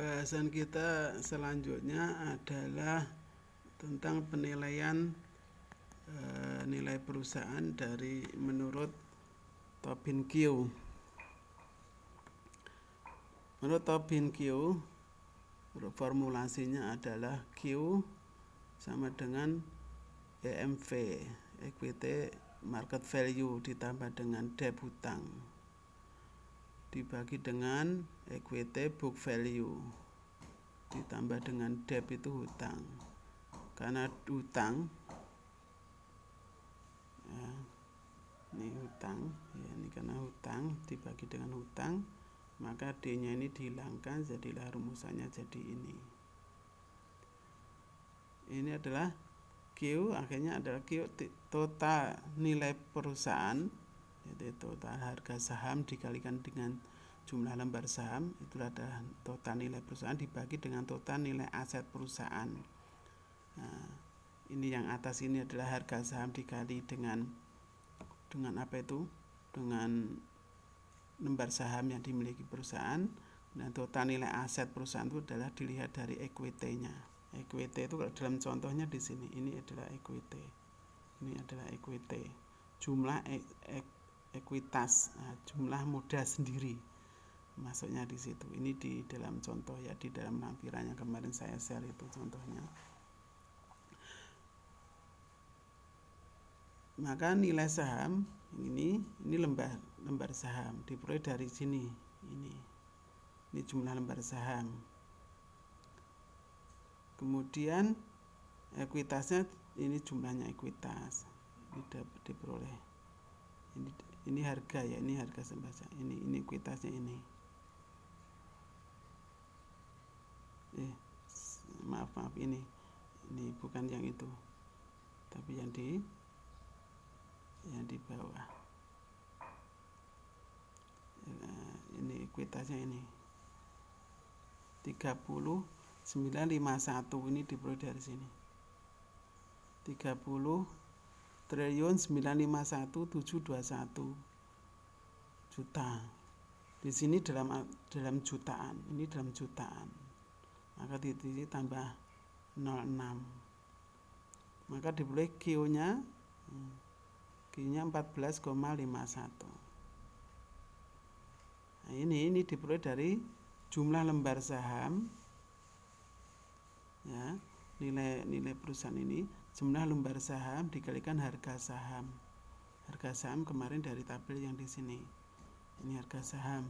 Bahasan kita selanjutnya adalah tentang penilaian nilai perusahaan dari menurut Tobin Q. Menurut Tobin Q, formulasinya adalah Q sama dengan EMV, Equity Market Value, ditambah dengan debt hutang, dibagi dengan equity book value, ditambah dengan debt itu hutang. Karena hutang, ya, ini hutang, ya, ini karena hutang dibagi dengan hutang, maka D-nya ini dihilangkan, jadilah rumusannya jadi ini. Ini adalah Q, akhirnya adalah Q total nilai perusahaan, yaitu total harga saham dikalikan dengan jumlah lembar saham, itu adalah total nilai perusahaan dibagi dengan total nilai aset perusahaan. Nah, ini yang atas ini adalah harga saham dikali dengan apa itu? Dengan lembar saham yang dimiliki perusahaan, dan total nilai aset perusahaan itu adalah dilihat dari equity-nya. Equity itu kalau dalam contohnya di sini, ini adalah equity. Ini adalah equity. Jumlah ekuitas, nah, jumlah modal sendiri. Masuknya di situ. Ini di dalam contoh, ya, di dalam lampiran yang kemarin saya share itu contohnya. Maka nilai saham ini lembar saham diperoleh dari sini. Ini jumlah lembar saham. Kemudian ekuitasnya, ini jumlahnya ekuitas. Ini dapat diperoleh. Ini harga, ya, ini harga sembaca. Ini ekuitasnya ini. Maaf ini bukan yang itu, tapi yang di bawah. Ini ekuitasnya ini 30.951, ini diperoleh dari sini. 30.951.721 juta. Di sini dalam jutaan, ini dalam jutaan. Maka di sini tambah 06. Maka diperoleh Q-nya 14,51. Nah, ini diperoleh dari jumlah lembar saham, ya, nilai perusahaan ini jumlah lembar saham dikalikan harga saham. Harga saham kemarin dari tabel yang di sini. Ini harga saham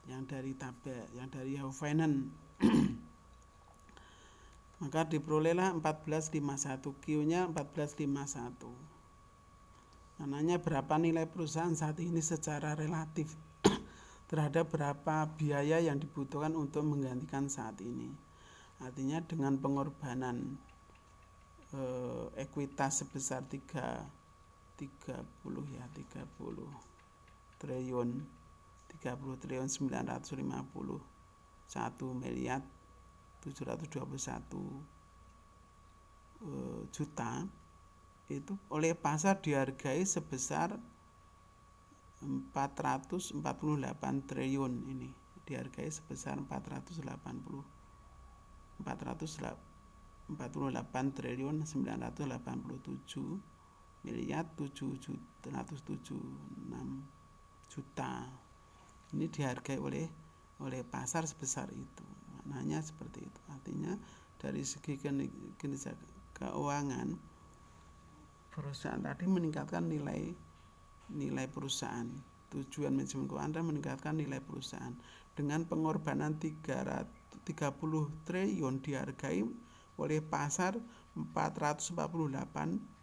yang dari tabel, yang dari Yahoo Finance. Maka diperolehlah 1451, Q-nya 1451. Namanya berapa nilai perusahaan saat ini secara relatif terhadap berapa biaya yang dibutuhkan untuk menggantikan saat ini. Artinya dengan pengorbanan ekuitas sebesar 30 triliun 951 juta, itu oleh pasar dihargai sebesar 448 triliun. Ini dihargai sebesar 448 triliun 987 miliar 776 juta. Ini dihargai oleh pasar sebesar itu. Maknanya seperti itu. Artinya dari segi kinerja keuangan, perusahaan tadi meningkatkan nilai perusahaan. Tujuan manajemen keuangan meningkatkan nilai perusahaan dengan pengorbanan 30 triliun dihargai oleh pasar 448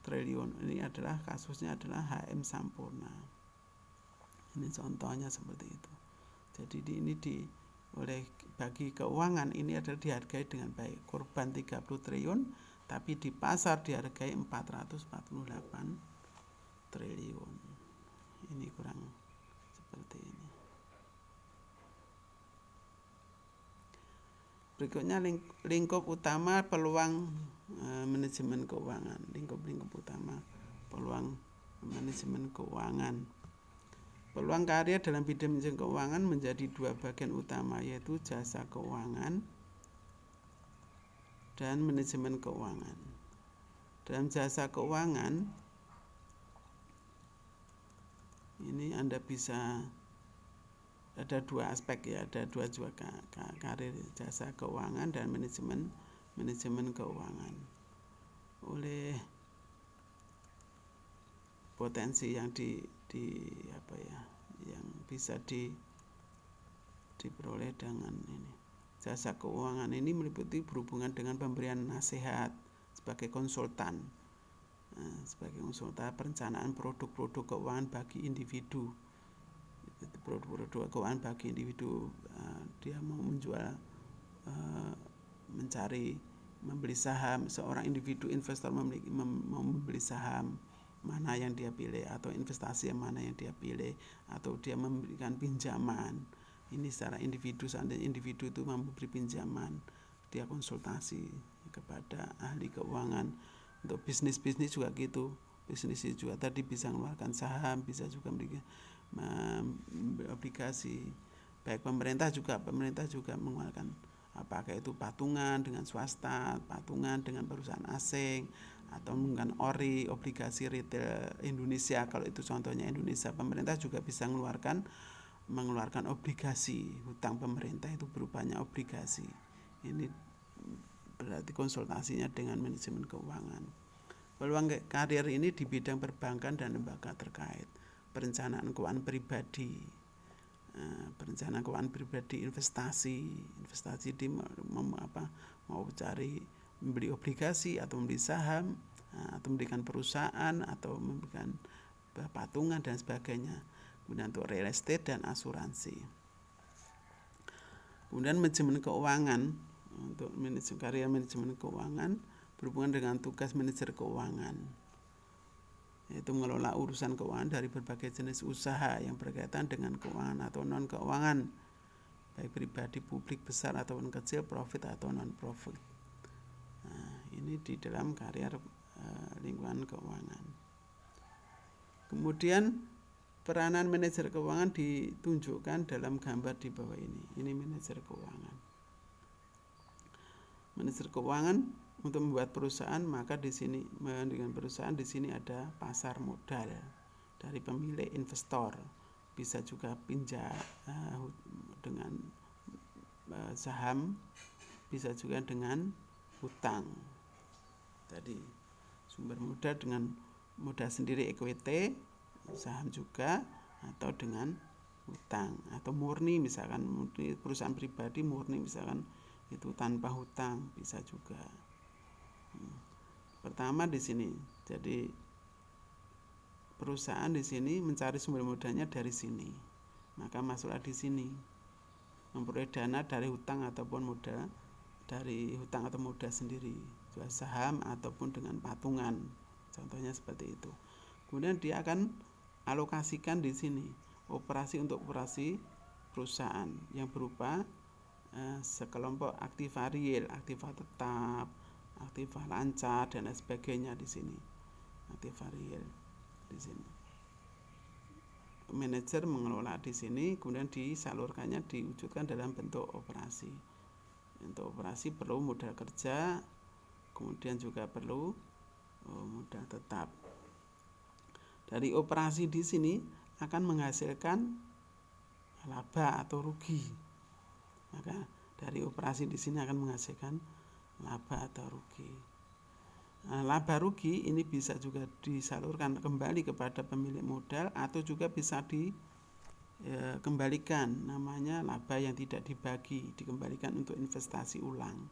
triliun. Ini adalah kasusnya adalah HM Sampurna. Ini contohnya seperti itu. Jadi ini oleh bagi keuangan ini adalah dihargai dengan baik. Korban 30 triliun, tapi di pasar dihargai 448 triliun. Ini kurang seperti ini. Berikutnya lingkup utama peluang manajemen keuangan. Lingkup utama peluang manajemen keuangan. Peluang karir dalam bidang manajemen keuangan menjadi dua bagian utama, yaitu jasa keuangan dan manajemen keuangan. Dalam jasa keuangan ini Anda bisa ada dua aspek ya, ada dua karir, jasa keuangan dan manajemen keuangan. Oleh potensi yang yang bisa diperoleh dengan ini. Jasa keuangan ini meliputi berhubungan dengan pemberian nasihat sebagai konsultan perencanaan produk-produk keuangan bagi individu. Produk-produk keuangan bagi individu, dia mau menjual, membeli saham, seorang individu investor mau membeli saham mana yang dia pilih, atau investasi yang mana yang dia pilih, atau dia memberikan pinjaman. Ini secara individu, seandainya individu itu memberi pinjaman, dia konsultasi kepada ahli keuangan. Untuk bisnis juga gitu, bisnis juga tadi bisa mengeluarkan saham, bisa juga memberikan obligasi. Baik pemerintah juga mengeluarkan apakah itu patungan dengan swasta, patungan dengan perusahaan asing, atau menggunakan ORI, obligasi retail Indonesia. Kalau itu contohnya Indonesia, pemerintah juga bisa mengeluarkan obligasi, hutang pemerintah itu berupanya obligasi. Ini berarti konsultasinya dengan manajemen keuangan. Peluang karir ini di bidang perbankan dan lembaga terkait, perencanaan keuangan pribadi, investasi di mau membeli obligasi atau membeli saham, atau memberikan perusahaan, atau memberikan patungan dan sebagainya. Kemudian untuk real estate dan asuransi. Kemudian manajemen keuangan, untuk karya manajemen keuangan berhubungan dengan tugas manajer keuangan, yaitu mengelola urusan keuangan dari berbagai jenis usaha yang berkaitan dengan keuangan atau non keuangan, baik pribadi, publik, besar ataupun kecil, profit atau non profit. Ini di dalam karier lingkungan keuangan. Kemudian peranan manajer keuangan ditunjukkan dalam gambar di bawah ini. Ini manajer keuangan. Manajer keuangan untuk membuat perusahaan, maka di sini dengan perusahaan di sini ada pasar modal dari pemilik investor. Bisa juga pinjam dengan saham, bisa juga dengan hutang. Tadi sumber modal dengan modal sendiri equity, saham juga, atau dengan hutang, atau murni, misalkan perusahaan pribadi murni, misalkan itu tanpa hutang, bisa juga. Pertama di sini, jadi perusahaan di sini mencari sumber modalnya dari sini, maka masuklah di sini, memperoleh dana dari hutang ataupun modal, dari hutang atau modal sendiri, jual saham ataupun dengan patungan, contohnya seperti itu. Kemudian dia akan alokasikan di sini untuk operasi perusahaan yang berupa sekelompok aktiva real, aktiva tetap, aktiva lancar dan lain sebagainya di sini. Aktiva real di sini. Manajer mengelola di sini, kemudian disalurkannya, diwujudkan dalam bentuk operasi. Untuk operasi perlu modal kerja, kemudian juga perlu modal tetap. Dari operasi di sini akan menghasilkan laba atau rugi. Maka dari operasi di sini akan menghasilkan laba atau rugi. Laba rugi ini bisa juga disalurkan kembali kepada pemilik modal, atau juga bisa dikembalikan, namanya laba yang tidak dibagi, dikembalikan untuk investasi ulang.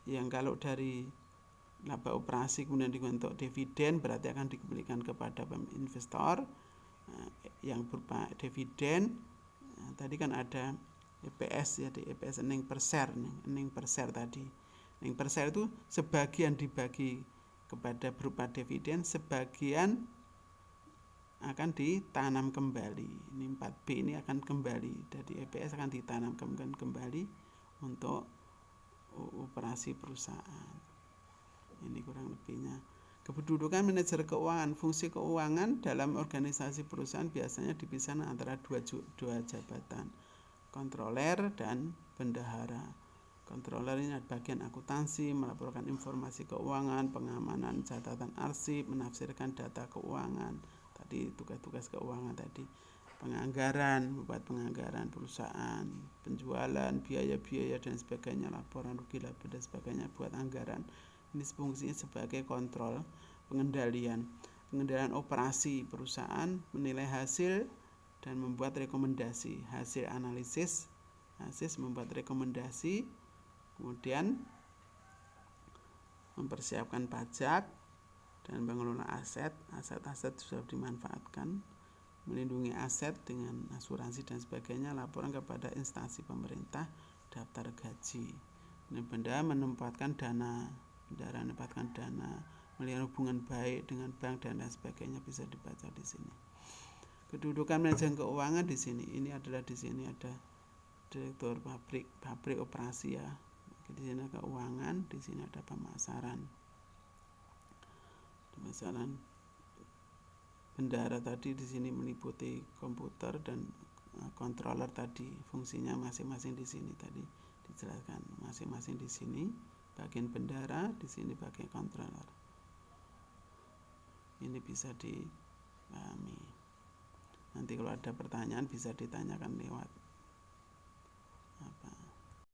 Yang kalau dari laba operasi kemudian digunakan untuk dividen, berarti akan dikembalikan kepada investor yang berupa dividen. Tadi kan ada EPS, ya, di EPS earning per share tadi. Earning per share itu sebagian dibagi kepada berupa dividen, sebagian akan ditanam kembali. Ini 4B ini akan kembali, dari EPS akan ditanamkan kembali untuk operasi perusahaan. Ini kurang lebihnya. Kependudukan manajer keuangan. Fungsi keuangan dalam organisasi perusahaan biasanya dipisahkan antara dua jabatan, kontroler dan bendahara. Kontroler ini adalah bagian akuntansi, melaporkan informasi keuangan, pengamanan catatan arsip, menafsirkan data keuangan. Tadi tugas-tugas keuangan tadi. Penganggaran, membuat penganggaran perusahaan, penjualan, biaya-biaya dan sebagainya, laporan rugi laba dan sebagainya, buat anggaran. Ini fungsinya sebagai kontrol, pengendalian operasi perusahaan, menilai hasil dan membuat rekomendasi. Hasil analisis membuat rekomendasi, kemudian mempersiapkan pajak dan mengelola aset sudah dimanfaatkan, melindungi aset dengan asuransi dan sebagainya, laporan kepada instansi pemerintah, daftar gaji. Bendahara menempatkan dana, melihat hubungan baik dengan bank dan lain sebagainya, bisa dibaca di sini. Kedudukan manajer keuangan di sini, ini adalah di sini ada direktur pabrik operasi ya. Di sini ada keuangan, di sini ada pemasaran. Bendahara tadi di sini meliputi komputer dan controller tadi, fungsinya masing-masing di sini tadi dijelaskan, masing-masing di sini bagian bendahara, di sini bagian controller. Ini bisa dipahami. Nanti kalau ada pertanyaan bisa ditanyakan lewat apa